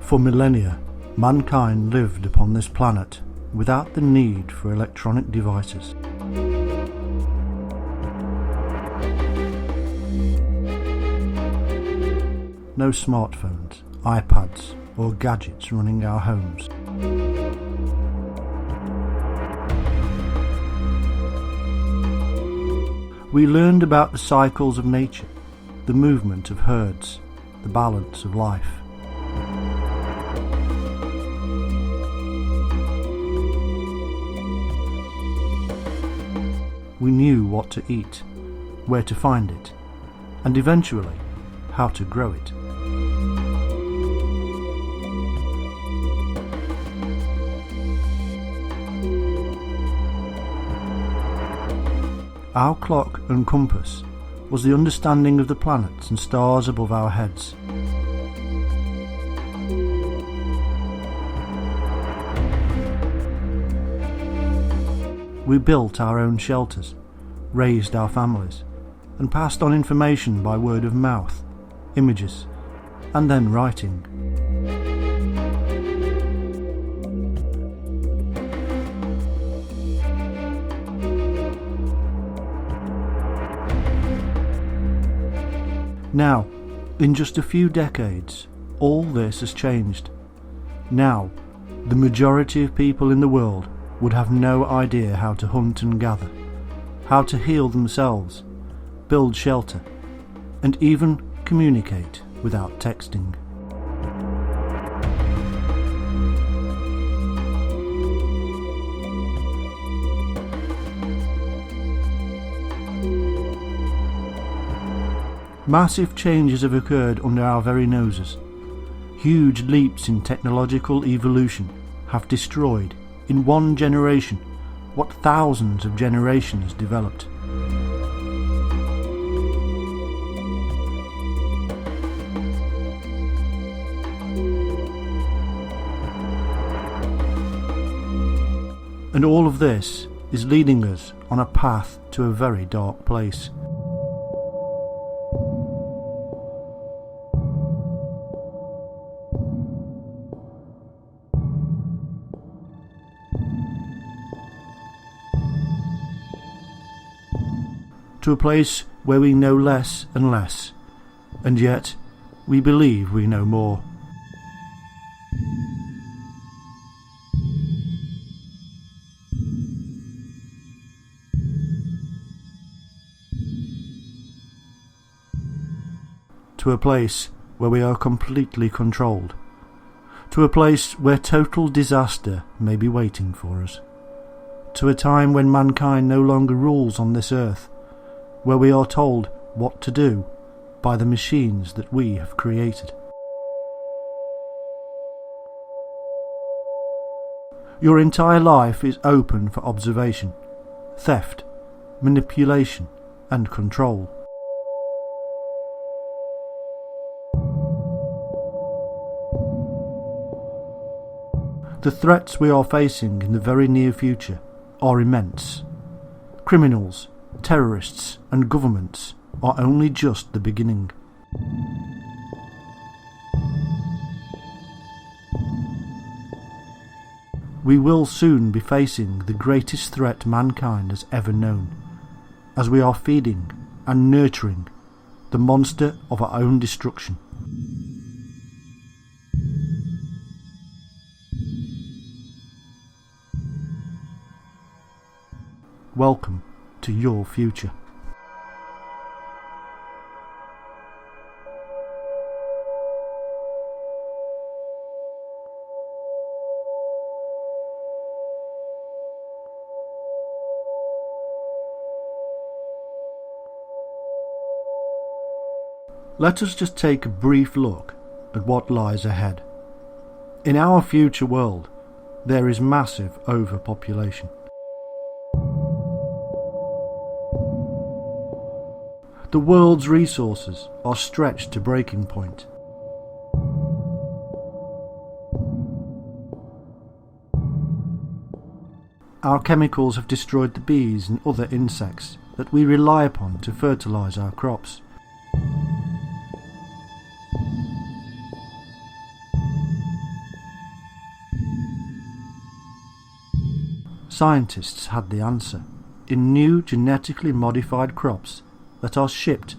For millennia, mankind lived upon this planet without the need for electronic devices. No smartphones, iPads, or gadgets running our homes. We learned about the cycles of nature, the movement of herds, the balance of life. We knew what to eat, where to find it, and eventually how to grow it. Our clock and compass was the understanding of the planets and stars above our heads. We built our own shelters, raised our families, and passed on information by word of mouth, images, and then writing. Now, in just a few decades, all this has changed. Now, the majority of people in the world would have no idea how to hunt and gather, how to heal themselves, build shelter, and even communicate without texting. Massive changes have occurred under our very noses. Huge leaps in technological evolution have destroyed, in one generation, what thousands of generations developed. And all of this is leading us on a path to a very dark place. To a place where we know less and less, and yet we believe we know more. To a place where we are completely controlled. To a place where total disaster may be waiting for us. To a time when mankind no longer rules on this earth, where we are told what to do by the machines that we have created. Your entire life is open for observation, theft, manipulation, and control. The threats we are facing in the very near future are immense. Criminals, terrorists, and governments are only just the beginning. We will soon be facing the greatest threat mankind has ever known, as we are feeding and nurturing the monster of our own destruction. Welcome to your future. Let us just take a brief look at what lies ahead. In our future world, there is massive overpopulation. The world's resources are stretched to breaking point. Our chemicals have destroyed the bees and other insects that we rely upon to fertilise our crops. Scientists had the answer in new genetically modified crops that are shipped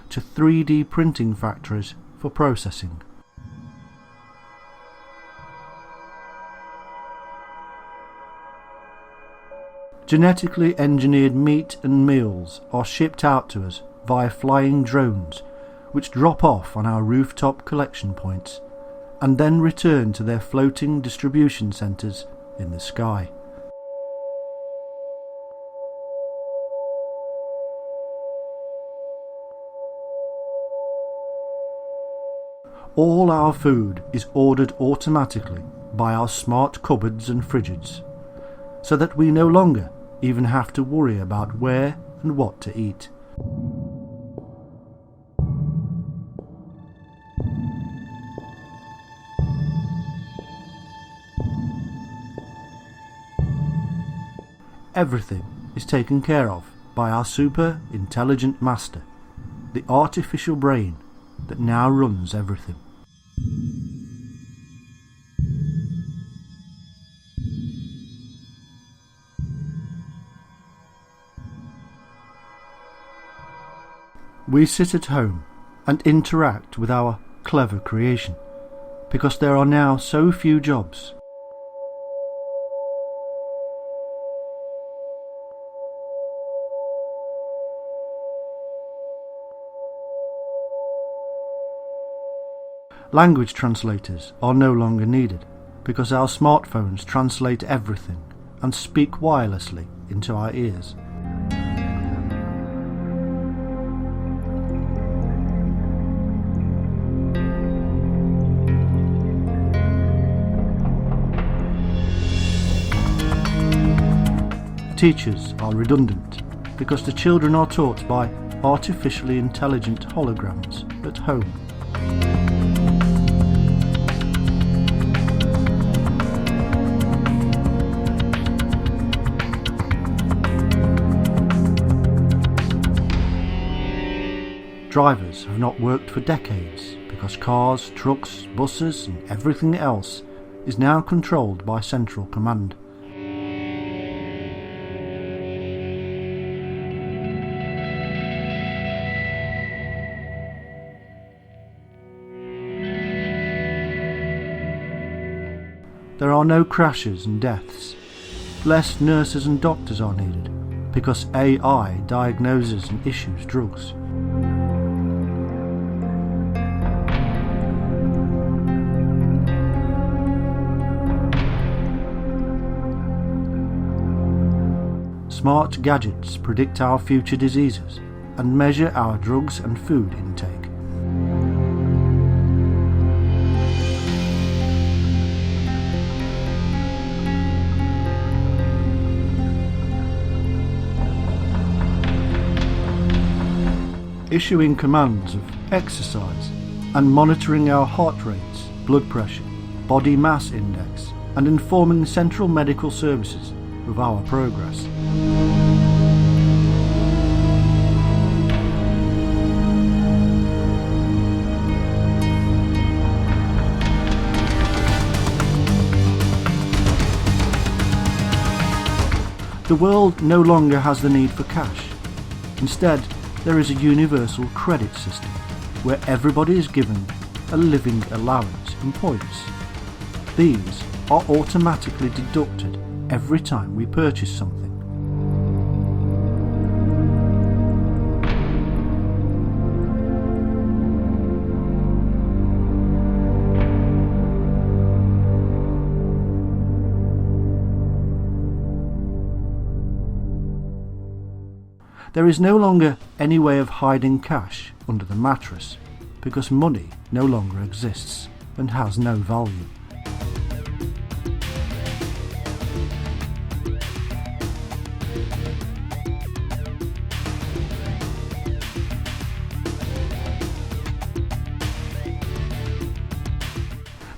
to 3D printing factories for processing. Genetically engineered meat and meals are shipped out to us via flying drones, which drop off on our rooftop collection points and then return to their floating distribution centres in the sky. All our food is ordered automatically by our smart cupboards and fridges, so that we no longer even have to worry about where and what to eat. Everything is taken care of by our super intelligent master, the artificial brain that now runs everything. We sit at home and interact with our clever creation because there are now so few jobs. Language translators are no longer needed because our smartphones translate everything and speak wirelessly into our ears. Teachers are redundant because the children are taught by artificially intelligent holograms at home. Drivers have not worked for decades because cars, trucks, buses and everything else is now controlled by central command. There are no crashes and deaths. Less nurses and doctors are needed because AI diagnoses and issues drugs. Smart gadgets predict our future diseases and measure our drugs and food intake. Issuing commands of exercise and monitoring our heart rates, blood pressure, body mass index, and informing central medical services of our progress. The world no longer has the need for cash. Instead, there is a universal credit system where everybody is given a living allowance in points. These are automatically deducted every time we purchase something. There is no longer any way of hiding cash under the mattress because money no longer exists and has no value.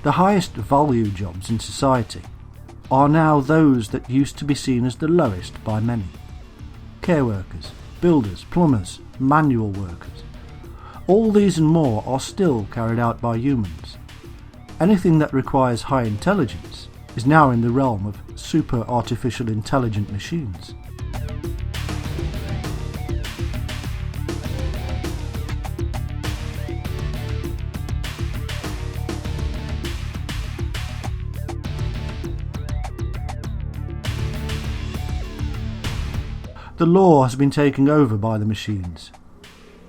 The highest value jobs in society are now those that used to be seen as the lowest by many. Care workers, builders, plumbers, manual workers. All these and more are still carried out by humans. Anything that requires high intelligence is now in the realm of super artificial intelligent machines. The law has been taken over by the machines.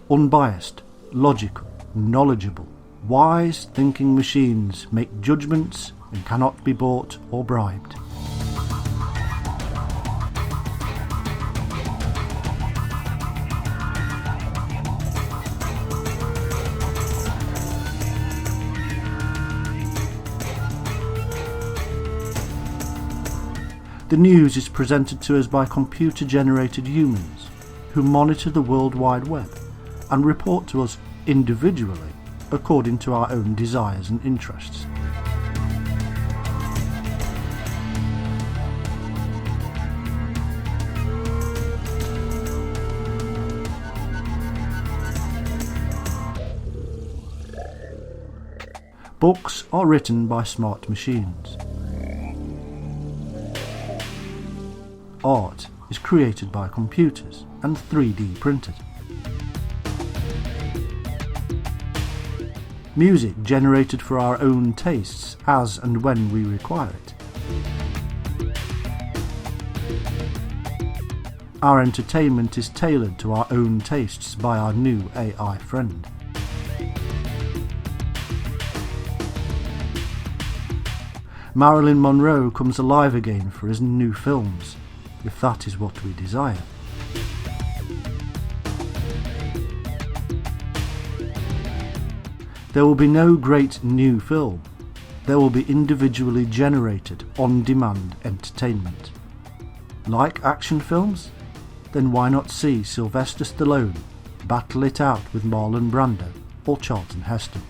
Unbiased, logical, knowledgeable, wise thinking machines make judgments and cannot be bought or bribed. The news is presented to us by computer-generated humans who monitor the World Wide Web and report to us individually according to our own desires and interests. Books are written by smart machines. Art is created by computers and 3D printed. Music generated for our own tastes as and when we require it. Our entertainment is tailored to our own tastes by our new AI friend. Marilyn Monroe comes alive again for his new films, if that is what we desire. There will be no great new film. There will be individually generated, on-demand entertainment. Like action films? Then why not see Sylvester Stallone battle it out with Marlon Brando or Charlton Heston?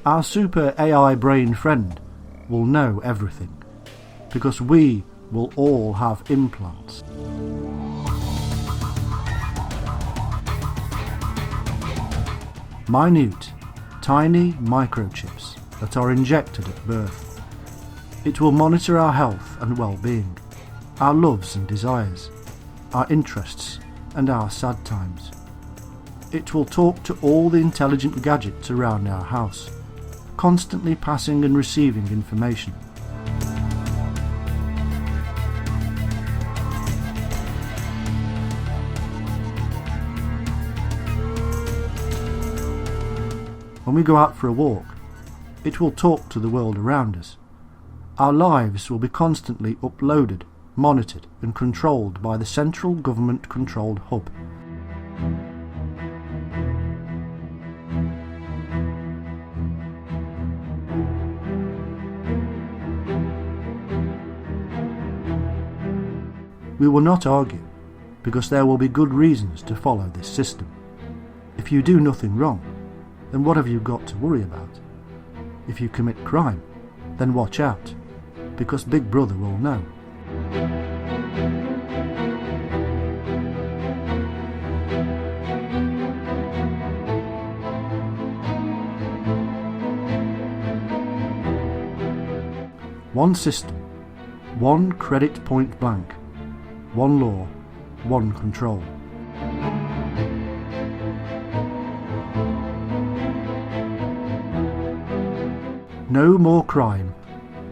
Our super AI brain friend will know everything, because we will all have implants. Minute, tiny microchips that are injected at birth. It will monitor our health and well-being, our loves and desires, our interests and our sad times. It will talk to all the intelligent gadgets around our house, constantly passing and receiving information. When we go out for a walk, it will talk to the world around us. Our lives will be constantly uploaded, monitored and controlled by the central government-controlled hub. We will not argue, because there will be good reasons to follow this system. If you do nothing wrong, then what have you got to worry about? If you commit crime, then watch out, because Big Brother will know. One system, one credit point blank, one law, one control. No more crime,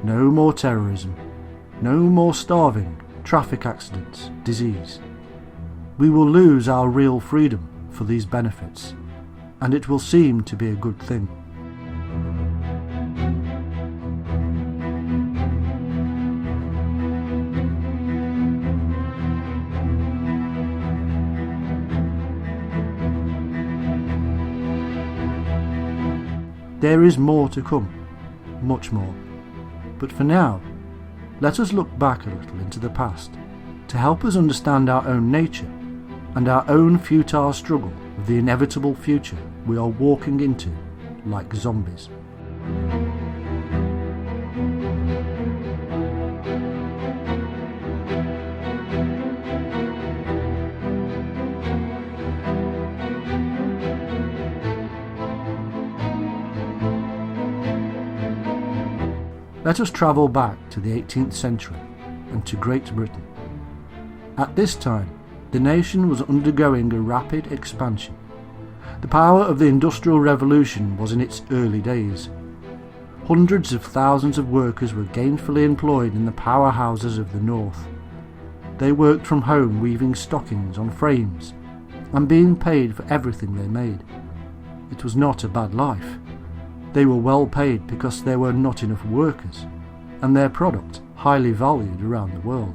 no more terrorism, no more starving, traffic accidents, disease. We will lose our real freedom for these benefits, and it will seem to be a good thing. There is more to come, much more. But for now, let us look back a little into the past to help us understand our own nature and our own futile struggle with the inevitable future we are walking into like zombies. Let us travel back to the 18th century and to Great Britain. At this time, the nation was undergoing a rapid expansion. The power of the Industrial Revolution was in its early days. Hundreds of thousands of workers were gainfully employed in the powerhouses of the North. They worked from home weaving stockings on frames and being paid for everything they made. It was not a bad life. They were well paid because there were not enough workers, and their product highly valued around the world.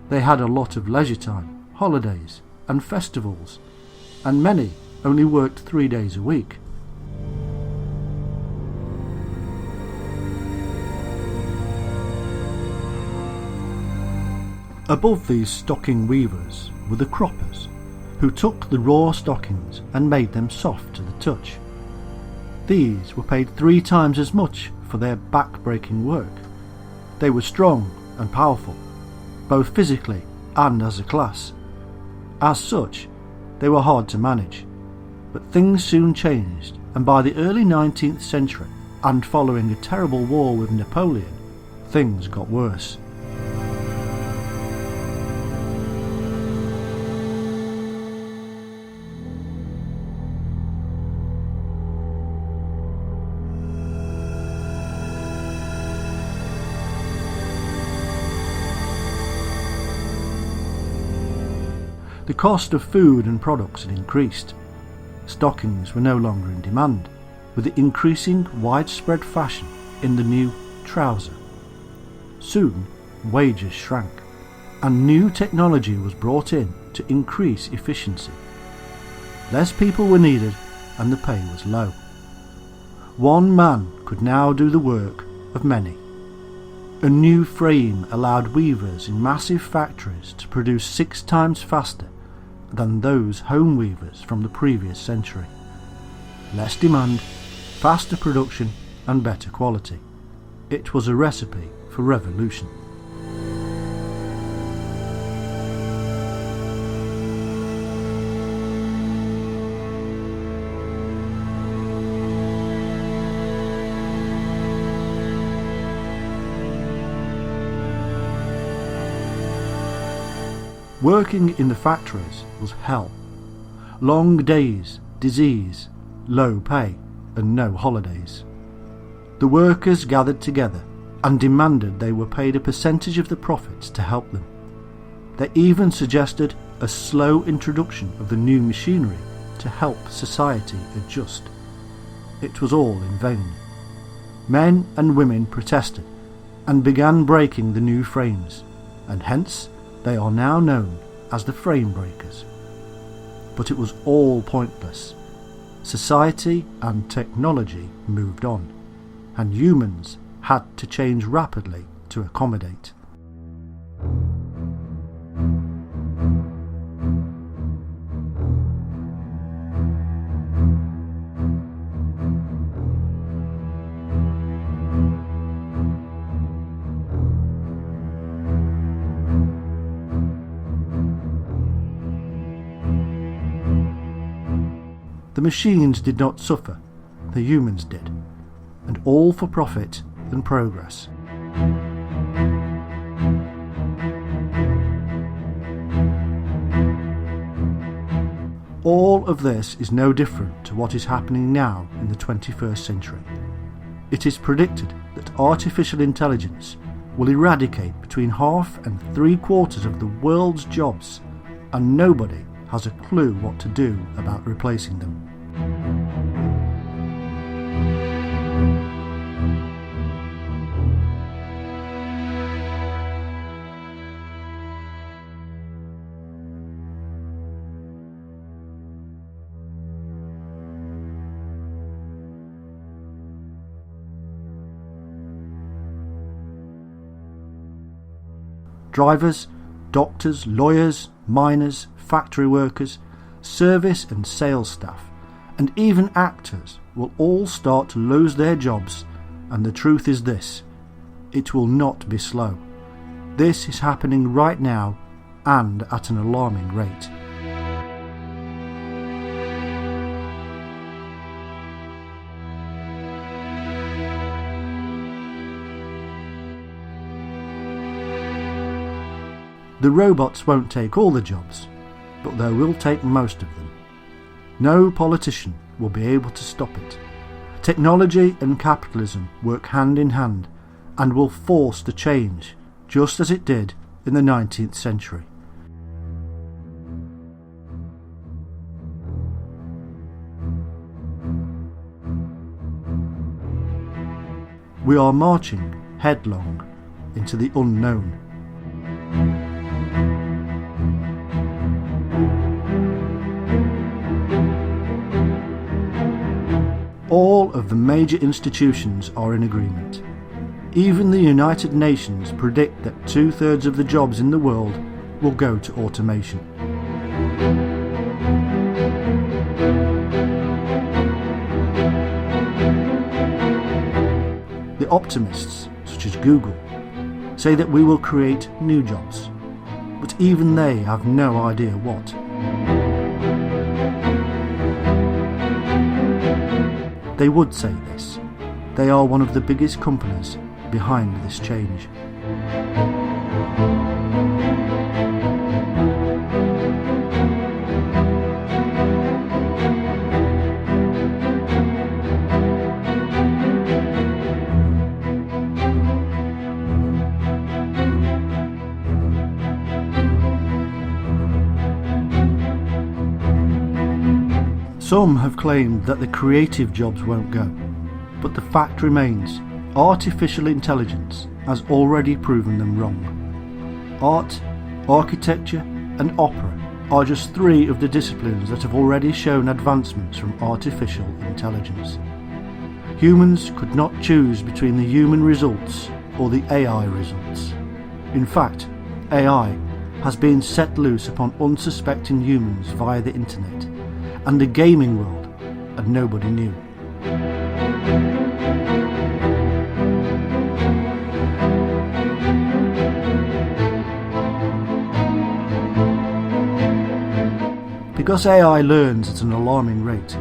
They had a lot of leisure time, holidays, and festivals, and many only worked 3 days a week. Above these stocking weavers were the croppers, who took the raw stockings and made them soft to the touch. These were paid 3 times as much for their back-breaking work. They were strong and powerful, both physically and as a class. As such, they were hard to manage. But things soon changed, and by the early 19th century, and following a terrible war with Napoleon, things got worse. The cost of food and products had increased. Stockings were no longer in demand, with the increasing widespread fashion in the new trouser. Soon, wages shrank, and new technology was brought in to increase efficiency. Less people were needed, and the pay was low. One man could now do the work of many. A new frame allowed weavers in massive factories to produce 6 times faster than those home weavers from the previous century. Less demand, faster production, and better quality. It was a recipe for revolution. Working in the factories was hell. Long days, disease, low pay, and no holidays. The workers gathered together and demanded they were paid a percentage of the profits to help them. They even suggested a slow introduction of the new machinery to help society adjust. It was all in vain. Men and women protested and began breaking the new frames, and hence they are now known as the frame breakers. But it was all pointless. Society and technology moved on, and humans had to change rapidly to accommodate. The machines did not suffer, the humans did, and all for profit and progress. All of this is no different to what is happening now in the 21st century. It is predicted that artificial intelligence will eradicate between half and 3/4 of the world's jobs, and nobody has a clue what to do about replacing them. Drivers, doctors, lawyers, miners, factory workers, service and sales staff, and even actors will all start to lose their jobs, and the truth is this: it will not be slow. This is happening right now and at an alarming rate. The robots won't take all the jobs, but they will take most of them. No politician will be able to stop it. Technology and capitalism work hand in hand and will force the change, just as it did in the 19th century. We are marching headlong into the unknown. All of the major institutions are in agreement. Even the United Nations predict that 2/3 of the jobs in the world will go to automation. The optimists, such as Google, say that we will create new jobs, but even they have no idea what. They would say this. They are one of the biggest companies behind this change. Some have claimed that the creative jobs won't go, but the fact remains, artificial intelligence has already proven them wrong. Art, architecture and opera are just 3 of the disciplines that have already shown advancements from artificial intelligence. Humans could not choose between the human results or the AI results. In fact, AI has been set loose upon unsuspecting humans via the internet and the gaming world, and nobody knew. Because AI learns at an alarming rate,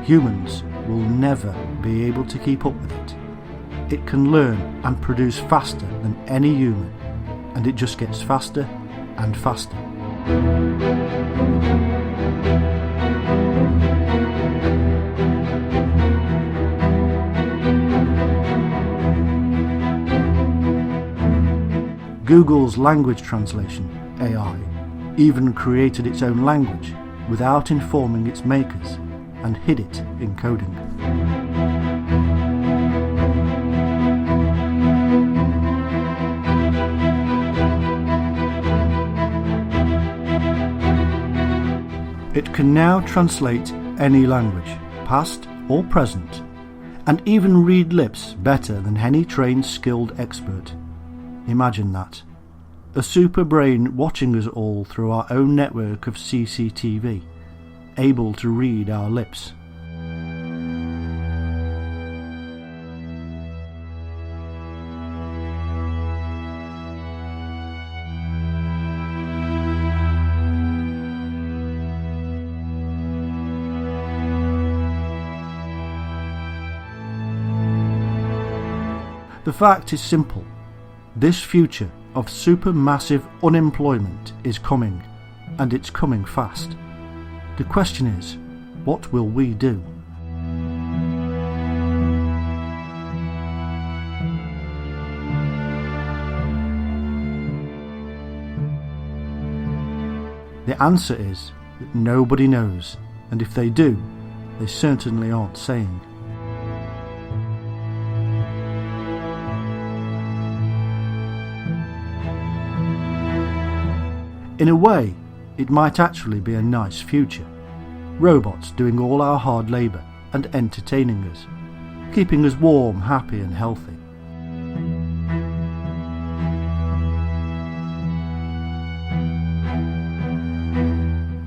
humans will never be able to keep up with it. It can learn and produce faster than any human, and it just gets faster and faster. Google's language translation, AI, even created its own language without informing its makers and hid it in coding. It can now translate any language, past or present, and even read lips better than any trained skilled expert. Imagine that. A super brain watching us all through our own network of CCTV, able to read our lips. The fact is simple. This future of supermassive unemployment is coming, and it's coming fast. The question is, what will we do? The answer is that nobody knows, and if they do, they certainly aren't saying. In a way, it might actually be a nice future. Robots doing all our hard labour and entertaining us, keeping us warm, happy and healthy.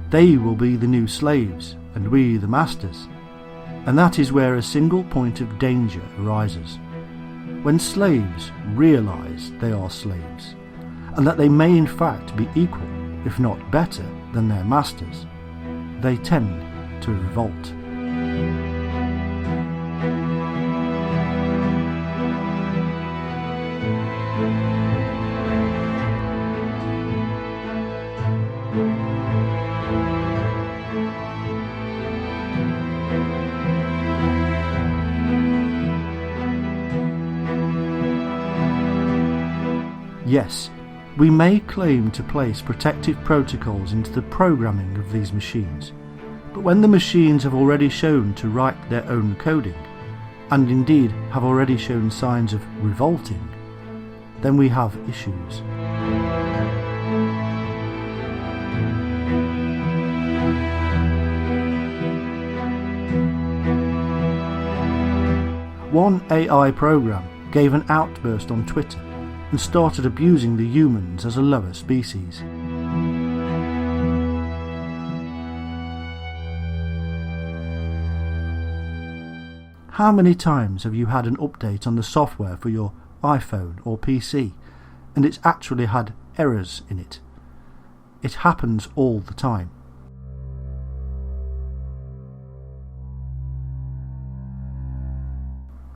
They will be the new slaves and we the masters. And that is where a single point of danger arises. When slaves realise they are slaves, and that they may in fact be equal, if not better, than their masters, they tend to revolt. Yes, we may claim to place protective protocols into the programming of these machines, but when the machines have already shown to write their own coding, and indeed have already shown signs of revolting, then we have issues. One AI program gave an outburst on Twitter and started abusing the humans as a lower species. How many times have you had an update on the software for your iPhone or PC and it's actually had errors in it? It happens all the time.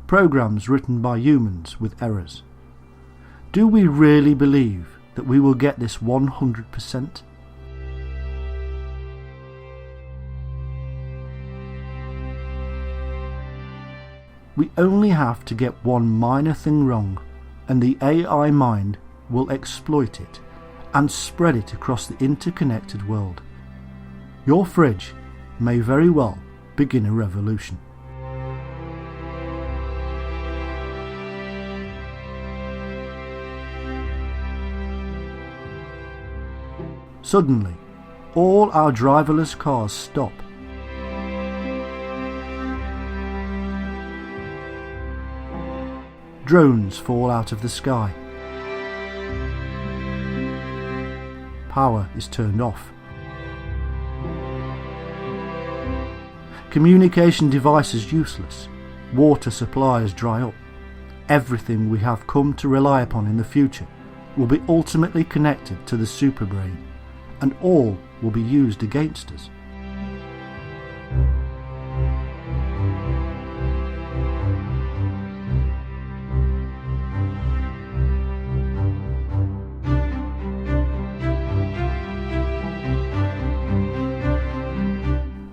Programs written by humans with errors. Do we really believe that we will get this 100%? We only have to get one minor thing wrong, and the AI mind will exploit it and spread it across the interconnected world. Your fridge may very well begin a revolution. Suddenly, all our driverless cars stop. Drones fall out of the sky. Power is turned off. Communication devices useless. Water supplies dry up. Everything we have come to rely upon in the future will be ultimately connected to the superbrain, and all will be used against us.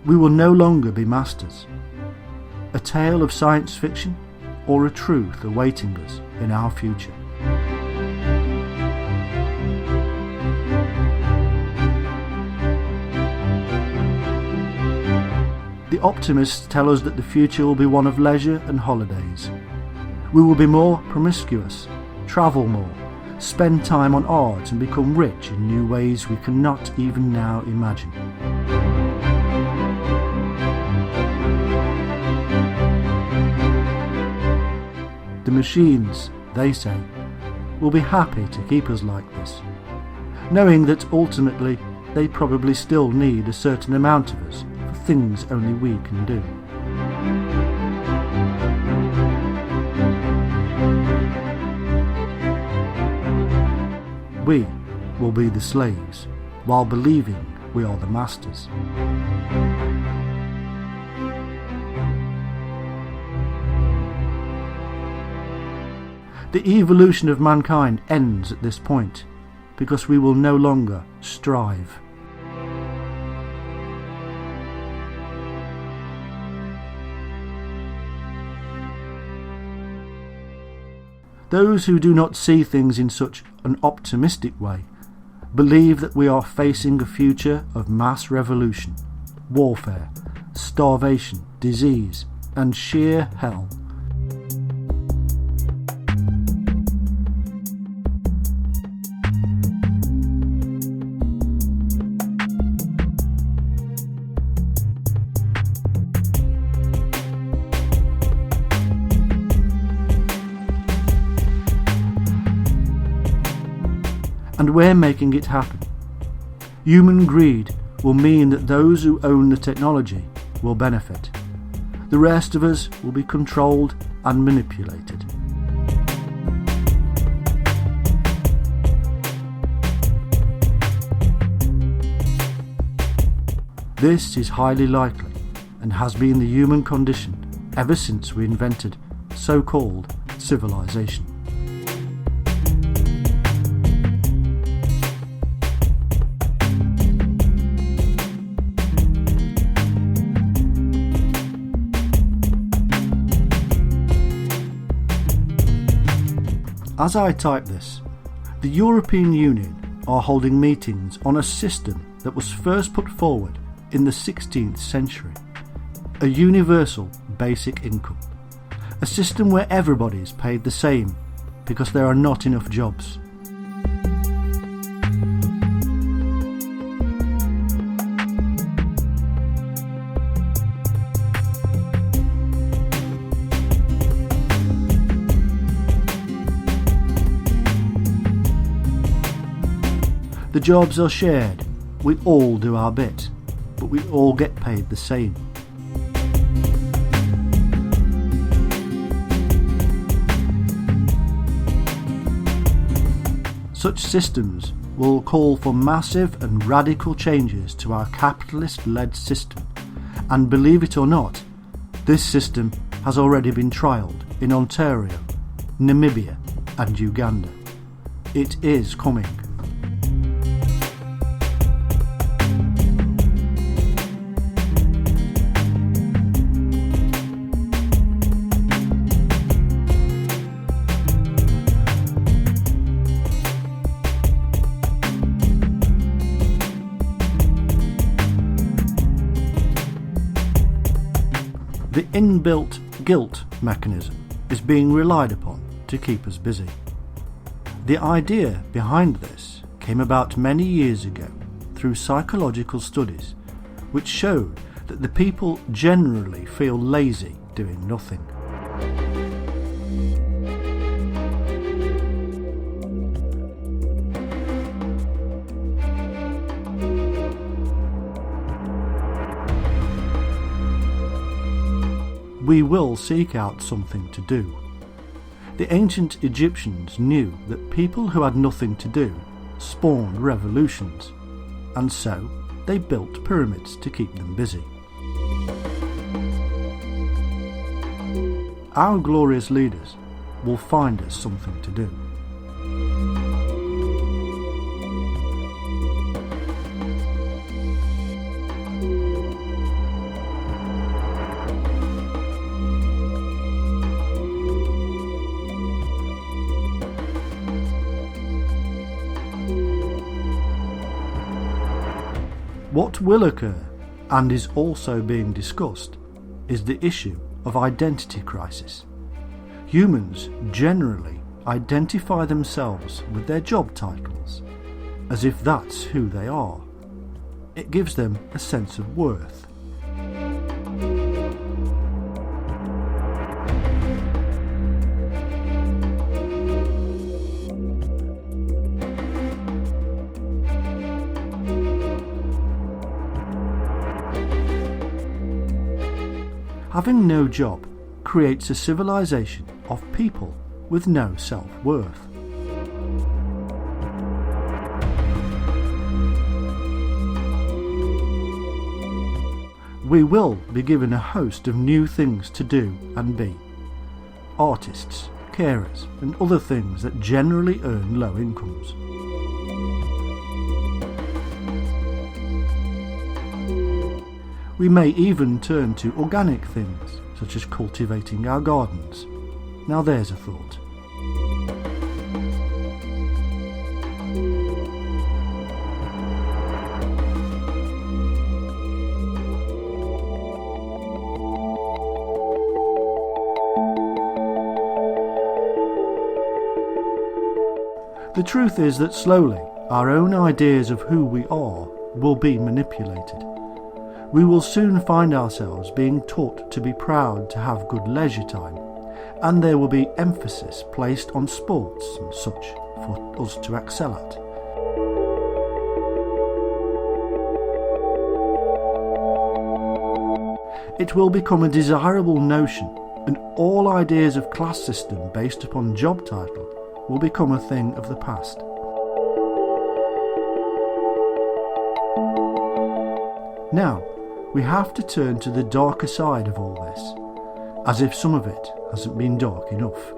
We will no longer be masters. A tale of science fiction or a truth awaiting us in our future. The optimists tell us that the future will be one of leisure and holidays. We will be more promiscuous, travel more, spend time on art and become rich in new ways we cannot even now imagine. The machines, they say, will be happy to keep us like this, knowing that ultimately they probably still need a certain amount of us for things only we can do. We will be the slaves while believing we are the masters. The evolution of mankind ends at this point because we will no longer strive. Those who do not see things in such an optimistic way believe that we are facing a future of mass revolution, warfare, starvation, disease, and sheer hell. And we're making it happen. Human greed will mean that those who own the technology will benefit. The rest of us will be controlled and manipulated. This is highly likely and has been the human condition ever since we invented so-called civilization. As I type this, the European Union are holding meetings on a system that was first put forward in the 16th century, a universal basic income, a system where everybody is paid the same because there are not enough jobs. The jobs are shared, we all do our bit, but we all get paid the same. Such systems will call for massive and radical changes to our capitalist-led system, and believe it or not, this system has already been trialled in Ontario, Namibia and Uganda. It is coming. The inbuilt guilt mechanism is being relied upon to keep us busy. The idea behind this came about many years ago through psychological studies which showed that the people generally feel lazy doing nothing. We will seek out something to do. The ancient Egyptians knew that people who had nothing to do spawned revolutions, and so they built pyramids to keep them busy. Our glorious leaders will find us something to do. What will occur, and is also being discussed, is the issue of identity crisis. Humans generally identify themselves with their job titles, as if that's who they are. It gives them a sense of worth. Having no job creates a civilization of people with no self-worth. We will be given a host of new things to do and be. Artists, carers, and other things that generally earn low incomes. We may even turn to organic things, such as cultivating our gardens. Now there's a thought. The truth is that slowly our own ideas of who we are will be manipulated. We will soon find ourselves being taught to be proud to have good leisure time, and there will be emphasis placed on sports and such for us to excel at. It will become a desirable notion, and all ideas of class system based upon job title will become a thing of the past. Now, we have to turn to the darker side of all this, as if some of it hasn't been dark enough.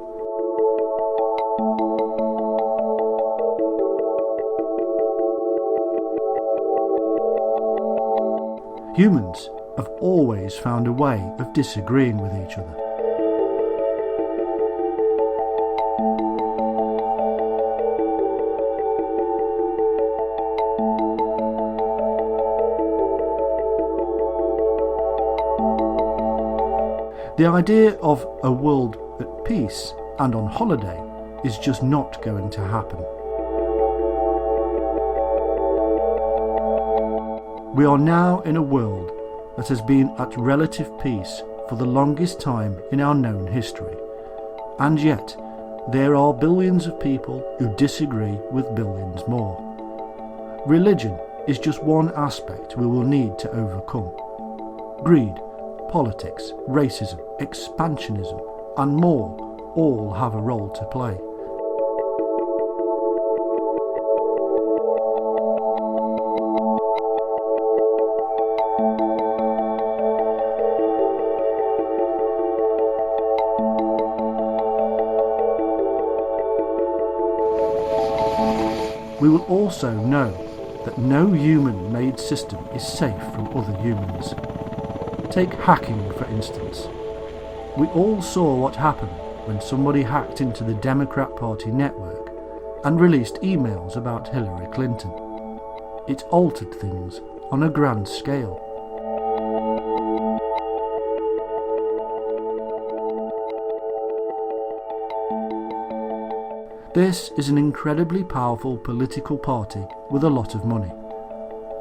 Humans have always found a way of disagreeing with each other. The idea of a world at peace and on holiday is just not going to happen. We are now in a world that has been at relative peace for the longest time in our known history, and yet there are billions of people who disagree with billions more. Religion is just one aspect we will need to overcome. Greed, politics, racism, expansionism, and more all have a role to play. We will also know that no human-made system is safe from other humans. Take hacking, for instance. We all saw what happened when somebody hacked into the Democrat Party network and released emails about Hillary Clinton. It altered things on a grand scale. This is an incredibly powerful political party with a lot of money.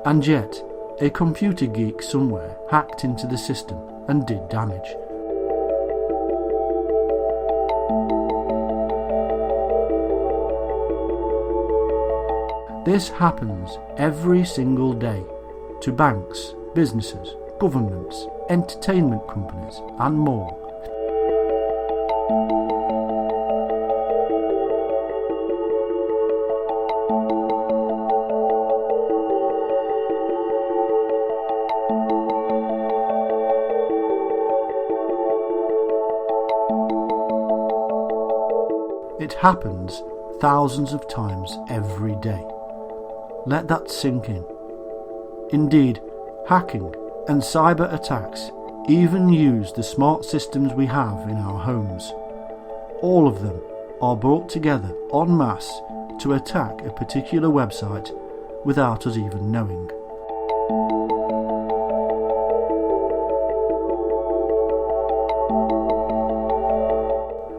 And yet, a computer geek somewhere hacked into the system and did damage. This happens every single day to banks, businesses, governments, entertainment companies, and more. It happens thousands of times every day. Let that sink in. Indeed, hacking and cyber attacks even use the smart systems we have in our homes. All of them are brought together en masse to attack a particular website without us even knowing.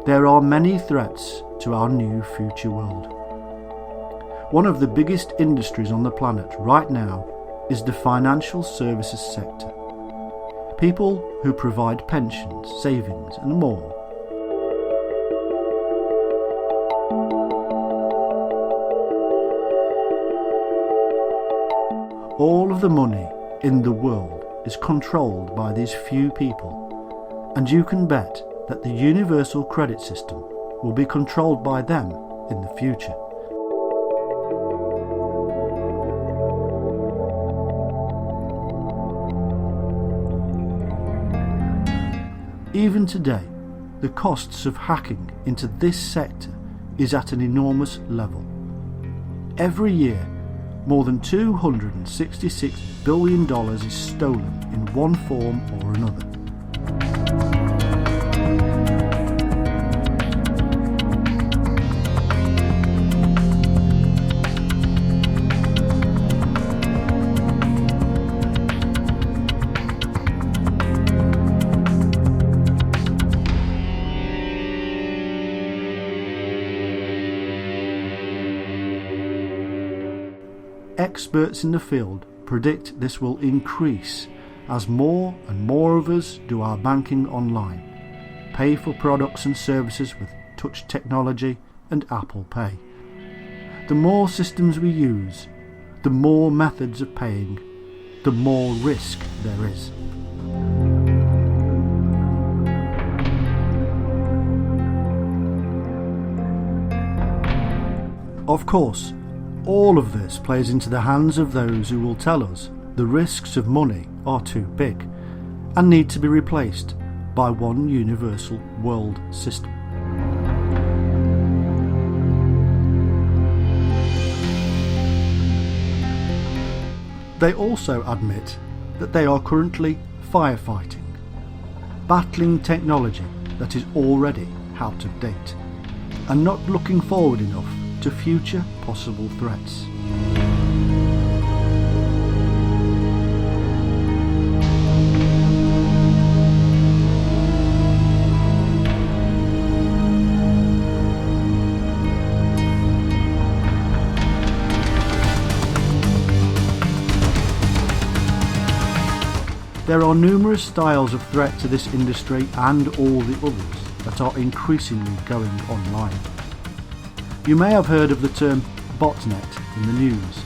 There are many threats to our new future world. One of the biggest industries on the planet right now is the financial services sector. People who provide pensions, savings, and more. All of the money in the world is controlled by these few people, and you can bet that the universal credit system will be controlled by them in the future. Even today, the costs of hacking into this sector is at an enormous level. Every year, more than $266 billion is stolen in one form or another. Experts in the field predict this will increase as more and more of us do our banking online, pay for products and services with touch technology and Apple Pay. The more systems we use, the more methods of paying, the more risk there is. Of course, all of this plays into the hands of those who will tell us the risks of money are too big and need to be replaced by one universal world system. They also admit that they are currently firefighting, battling technology that is already out of date, and not looking forward enough to future possible threats. There are numerous styles of threat to this industry and all the others that are increasingly going online. You may have heard of the term botnet in the news.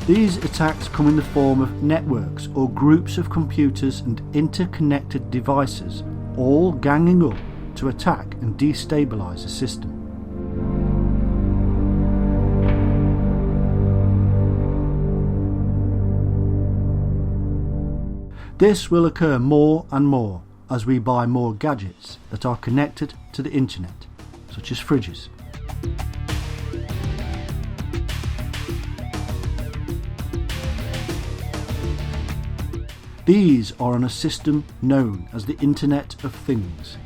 These attacks come in the form of networks or groups of computers and interconnected devices all ganging up to attack and destabilise a system. This will occur more and more as we buy more gadgets that are connected to the internet, such as fridges. These are on a system known as the Internet of Things.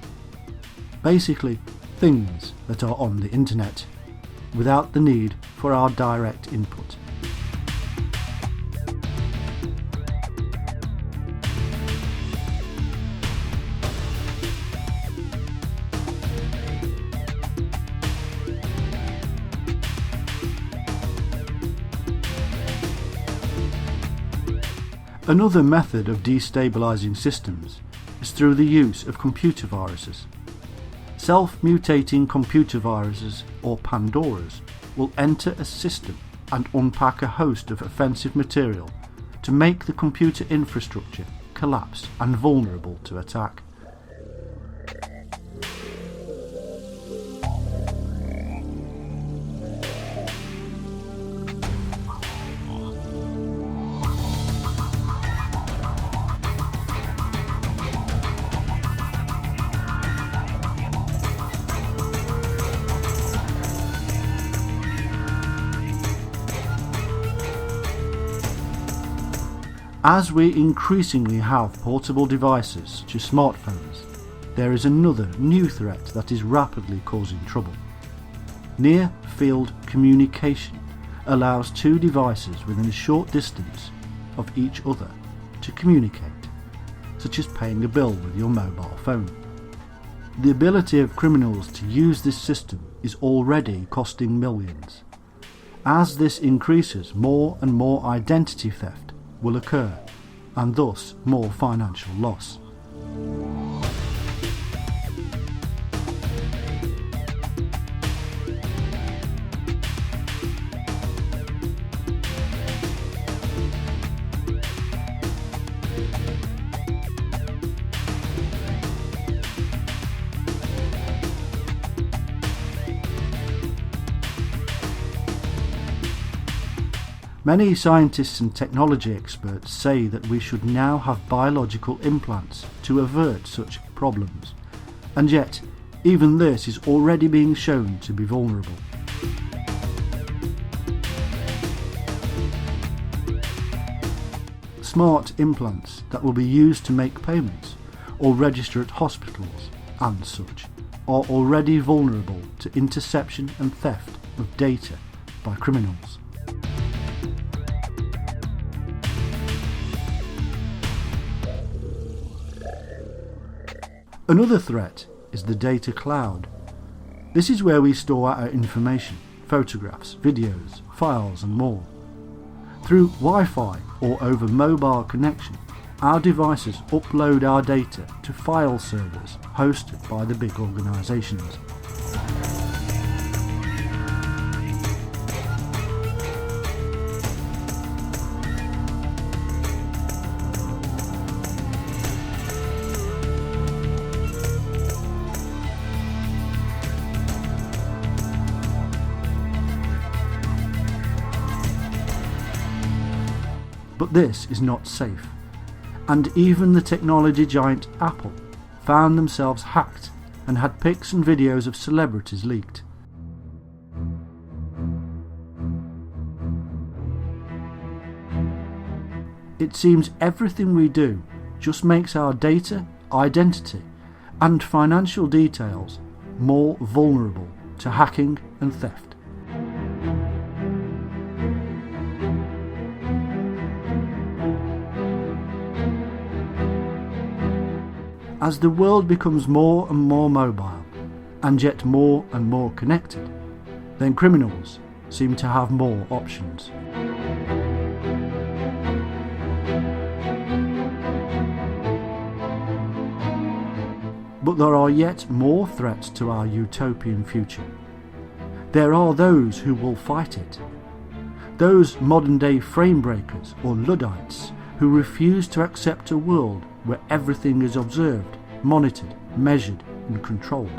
Basically, things that are on the internet, without the need for our direct input. Another method of destabilising systems is through the use of computer viruses. Self-mutating computer viruses, or Pandoras, will enter a system and unpack a host of offensive material to make the computer infrastructure collapse and vulnerable to attack. As we increasingly have portable devices such as smartphones, there is another new threat that is rapidly causing trouble. Near-field communication allows two devices within a short distance of each other to communicate, such as paying a bill with your mobile phone. The ability of criminals to use this system is already costing millions. As this increases, more and more identity theft will occur, and thus more financial loss. Many scientists and technology experts say that we should now have biological implants to avert such problems, and yet even this is already being shown to be vulnerable. Smart implants that will be used to make payments or register at hospitals and such are already vulnerable to interception and theft of data by criminals. Another threat is the data cloud. This is where we store our information, photographs, videos, files and more. Through Wi-Fi or over mobile connection, our devices upload our data to file servers hosted by the big organisations. But this is not safe, and even the technology giant Apple found themselves hacked and had pics and videos of celebrities leaked. It seems everything we do just makes our data, identity, and financial details more vulnerable to hacking and theft. As the world becomes more and more mobile, and yet more and more connected, then criminals seem to have more options. But there are yet more threats to our utopian future. There are those who will fight it. Those modern-day frame breakers or Luddites who refuse to accept a world where everything is observed, monitored, measured and controlled.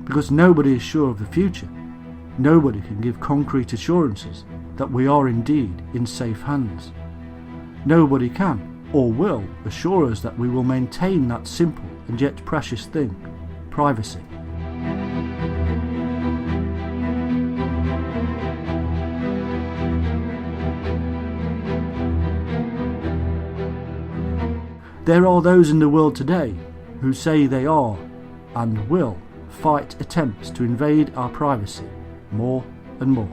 Because nobody is sure of the future, nobody can give concrete assurances that we are indeed in safe hands. Nobody can or will assure us that we will maintain that simple and yet precious thing, privacy. There are those in the world today who say they are and will fight attempts to invade our privacy more and more.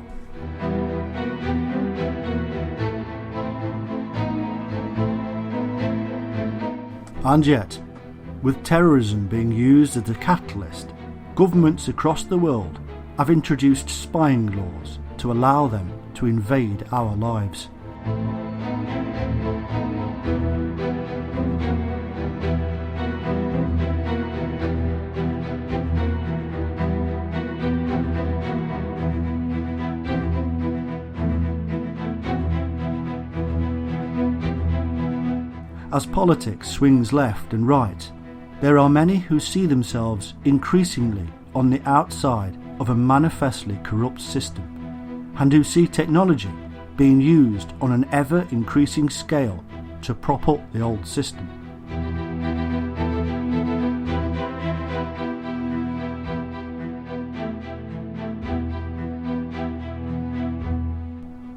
And yet, with terrorism being used as a catalyst, governments across the world have introduced spying laws to allow them to invade our lives. As politics swings left and right, there are many who see themselves increasingly on the outside of a manifestly corrupt system, and who see technology being used on an ever-increasing scale to prop up the old system.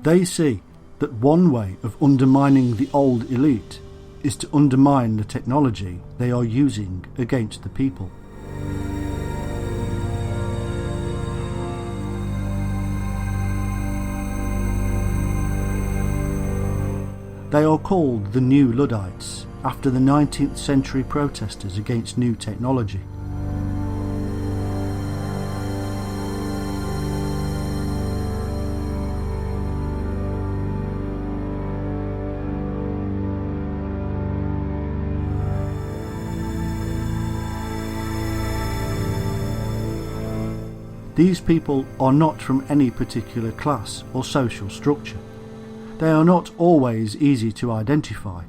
They see that one way of undermining the old elite is to undermine the technology they are using against the people. They are called the New Luddites, after the 19th century protesters against new technology. These people are not from any particular class or social structure. They are not always easy to identify.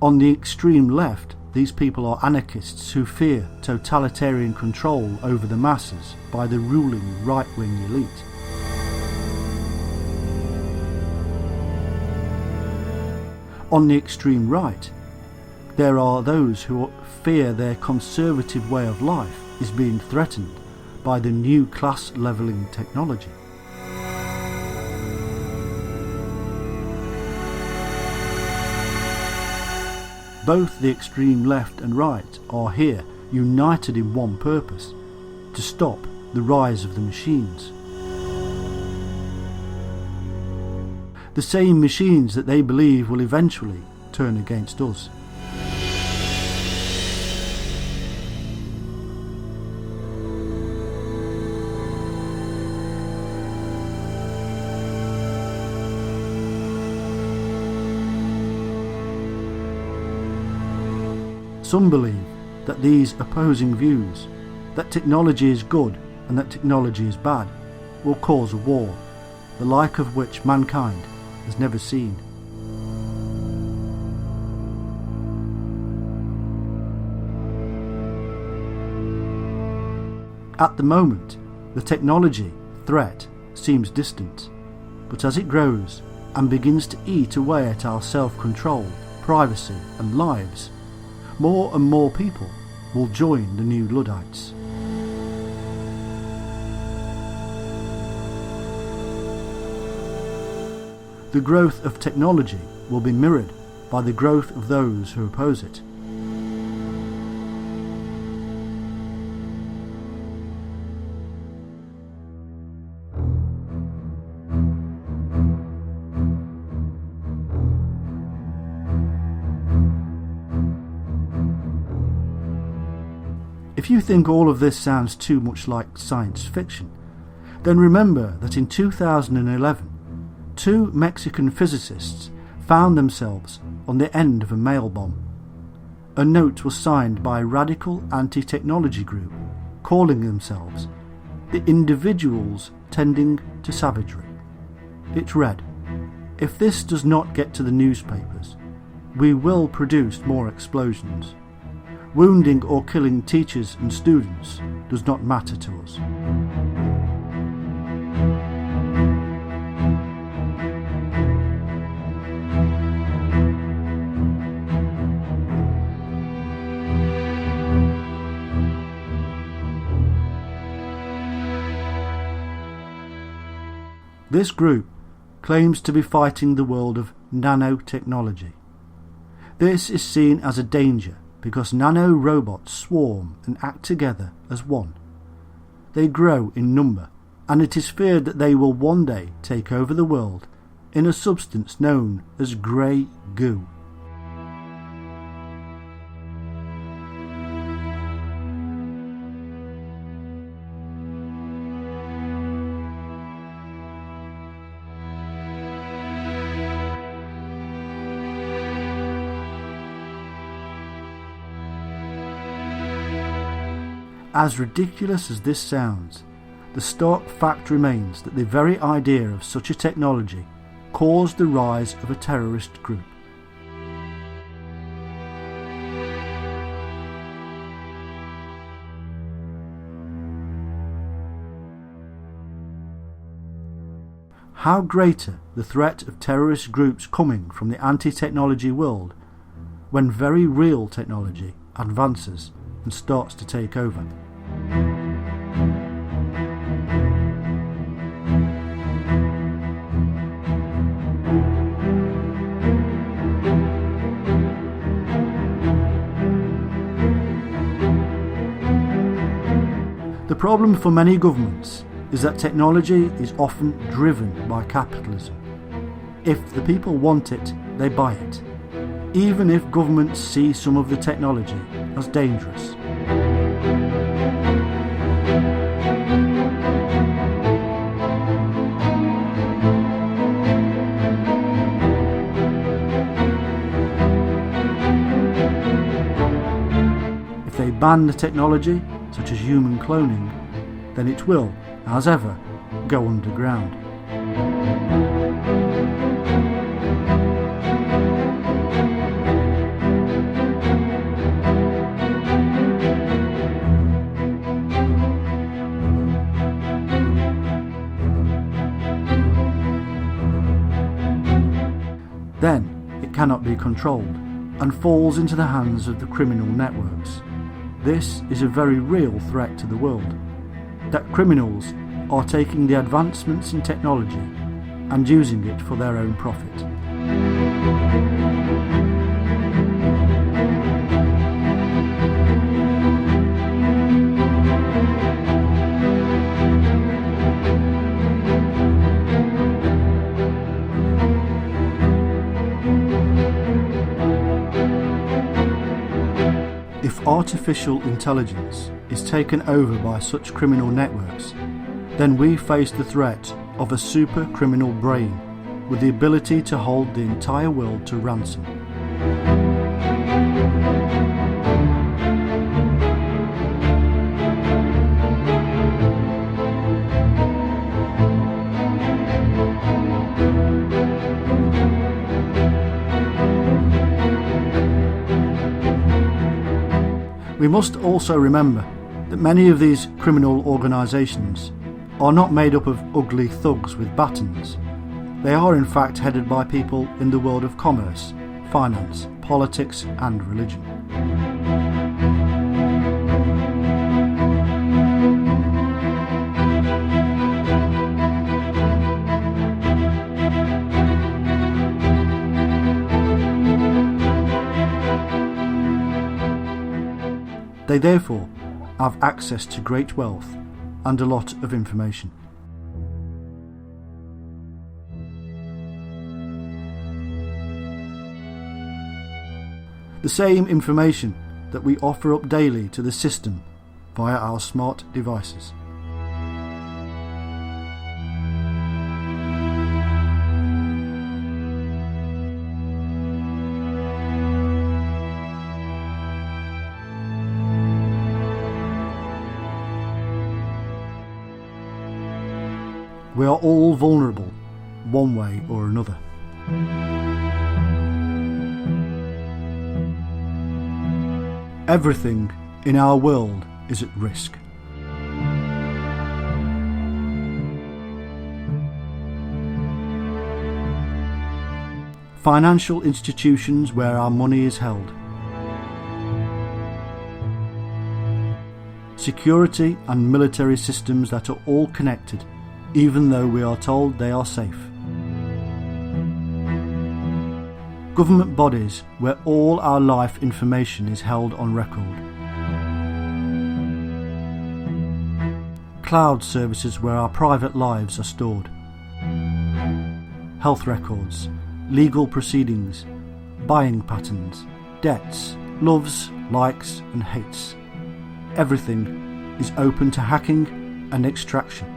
On the extreme left, these people are anarchists who fear totalitarian control over the masses by the ruling right-wing elite. On the extreme right, there are those who fear their conservative way of life is being threatened by the new class levelling technology. Both the extreme left and right are here united in one purpose: to stop the rise of the machines. The same machines that they believe will eventually turn against us. Some believe that these opposing views, that technology is good and that technology is bad, will cause a war, the like of which mankind has never seen. At the moment, the technology threat seems distant, but as it grows and begins to eat away at our self-control, privacy and lives, more and more people will join the new Luddites. The growth of technology will be mirrored by the growth of those who oppose it. If you think all of this sounds too much like science fiction, then remember that in 2011, two Mexican physicists found themselves on the end of a mail bomb. A note was signed by a radical anti-technology group calling themselves the Individuals Tending to Savagery. It read, "If this does not get to the newspapers, we will produce more explosions. Wounding or killing teachers and students does not matter to us." This group claims to be fighting the world of nanotechnology. This is seen as a danger because nano-robots swarm and act together as one. They grow in number, and it is feared that they will one day take over the world in a substance known as grey goo. As ridiculous as this sounds, the stark fact remains that the very idea of such a technology caused the rise of a terrorist group. How greater the threat of terrorist groups coming from the anti-technology world when very real technology advances and starts to take over. The problem for many governments is that technology is often driven by capitalism. If the people want it, they buy it, even if governments see some of the technology as dangerous. If they ban the technology, such as human cloning, then it will, as ever, go underground. Then it cannot be controlled and falls into the hands of the criminal networks. This is a very real threat to the world, that criminals are taking the advancements in technology and using it for their own profit. If artificial intelligence is taken over by such criminal networks, then we face the threat of a super criminal brain with the ability to hold the entire world to ransom. We must also remember that many of these criminal organisations are not made up of ugly thugs with batons. They are in fact headed by people in the world of commerce, finance, politics and religion. They therefore have access to great wealth and a lot of information. The same information that we offer up daily to the system via our smart devices. We are all vulnerable, one way or another. Everything in our world is at risk. Financial institutions where our money is held. Security and military systems that are all connected, even though we are told they are safe. Government bodies where all our life information is held on record. Cloud services where our private lives are stored. Health records, legal proceedings, buying patterns, debts, loves, likes and hates. Everything is open to hacking and extraction.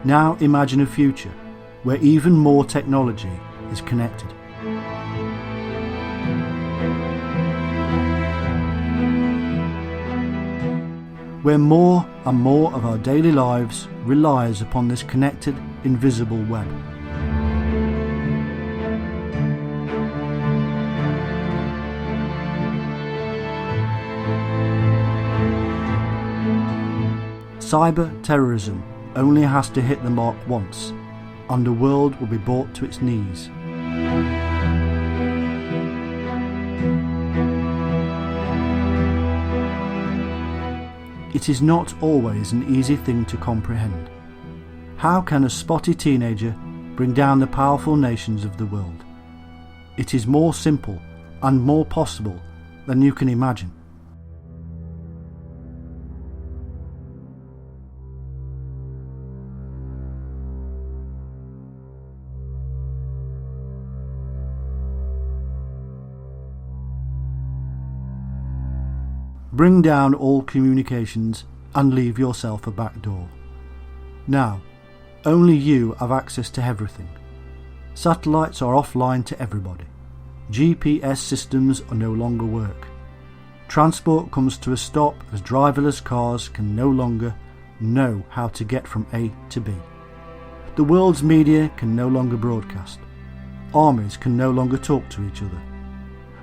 Now imagine a future where even more technology is connected. Where more and more of our daily lives relies upon this connected, invisible web. Cyber terrorism only has to hit the mark once, and the world will be brought to its knees. It is not always an easy thing to comprehend. How can a spotty teenager bring down the powerful nations of the world? It is more simple and more possible than you can imagine. Bring down all communications and leave yourself a back door. Now, only you have access to everything. Satellites are offline to everybody. GPS systems are no longer work. Transport comes to a stop as driverless cars can no longer know how to get from A to B. The world's media can no longer broadcast. Armies can no longer talk to each other.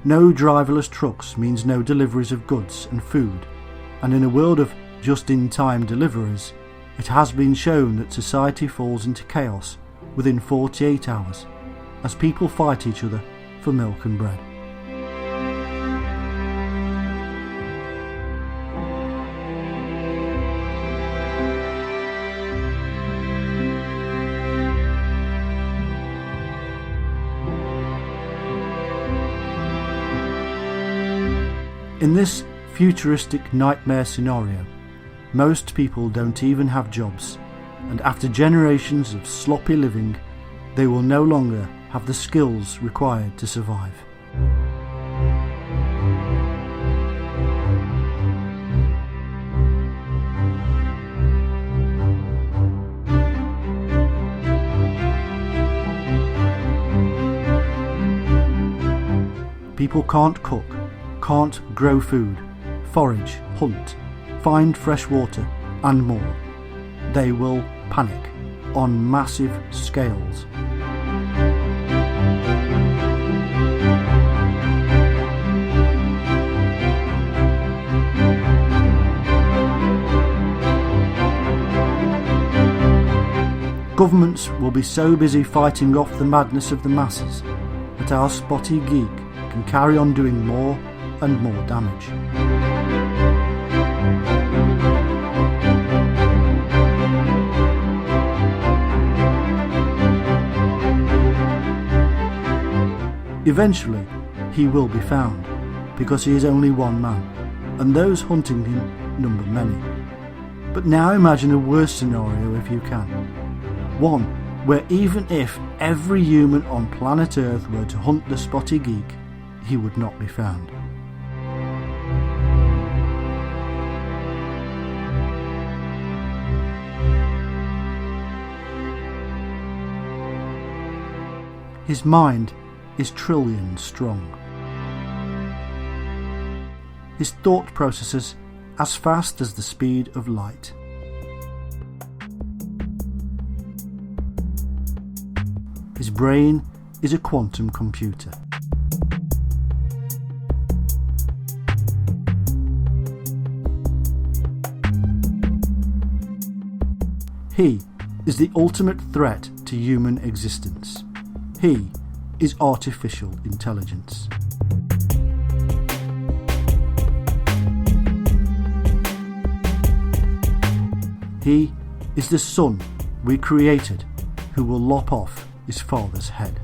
No driverless trucks means no deliveries of goods and food, and in a world of just-in-time deliverers, it has been shown that society falls into chaos within 48 hours, as people fight each other for milk and bread. In this futuristic nightmare scenario, most people don't even have jobs, and after generations of sloppy living, they will no longer have the skills required to survive. People can't cook, can't grow food, forage, hunt, find fresh water and more. They will panic on massive scales. Governments will be so busy fighting off the madness of the masses that our spotty geek can carry on doing more and more damage. Eventually, he will be found, because he is only one man, and those hunting him number many. But now imagine a worse scenario if you can. One where even if every human on planet Earth were to hunt the spotty geek, he would not be found. His mind is trillions strong. His thought processes as fast as the speed of light. His brain is a quantum computer. He is the ultimate threat to human existence. He is artificial intelligence. He is the son we created who will lop off his father's head.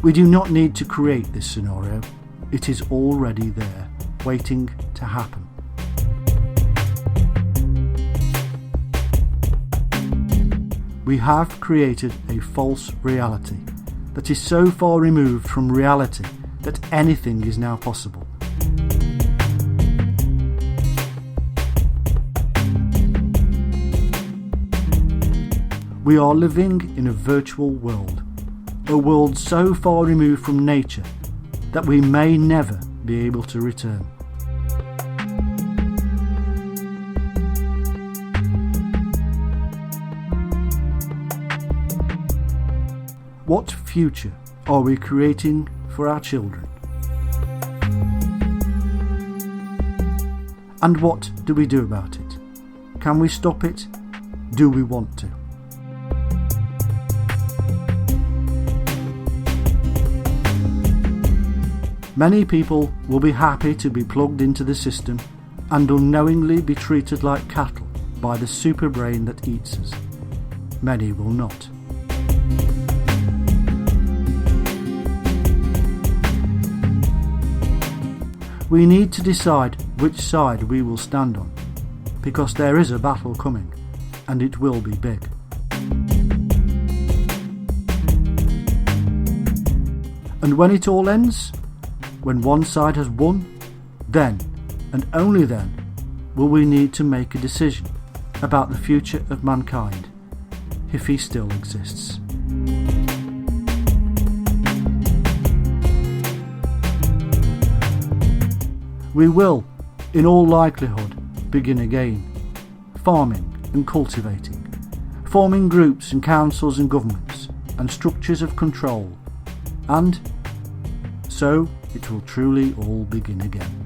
We do not need to create this scenario. It is already there, waiting to happen. We have created a false reality that is so far removed from reality that anything is now possible. We are living in a virtual world, a world so far removed from nature that we may never be able to return. What future are we creating for our children? And what do we do about it? Can we stop it? Do we want to? Many people will be happy to be plugged into the system and unknowingly be treated like cattle by the super brain that eats us. Many will not. We need to decide which side we will stand on, because there is a battle coming, and it will be big. And when it all ends, when one side has won, then, and only then, will we need to make a decision about the future of mankind, if he still exists. We will, in all likelihood, begin again, farming and cultivating, forming groups and councils and governments and structures of control, and so it will truly all begin again.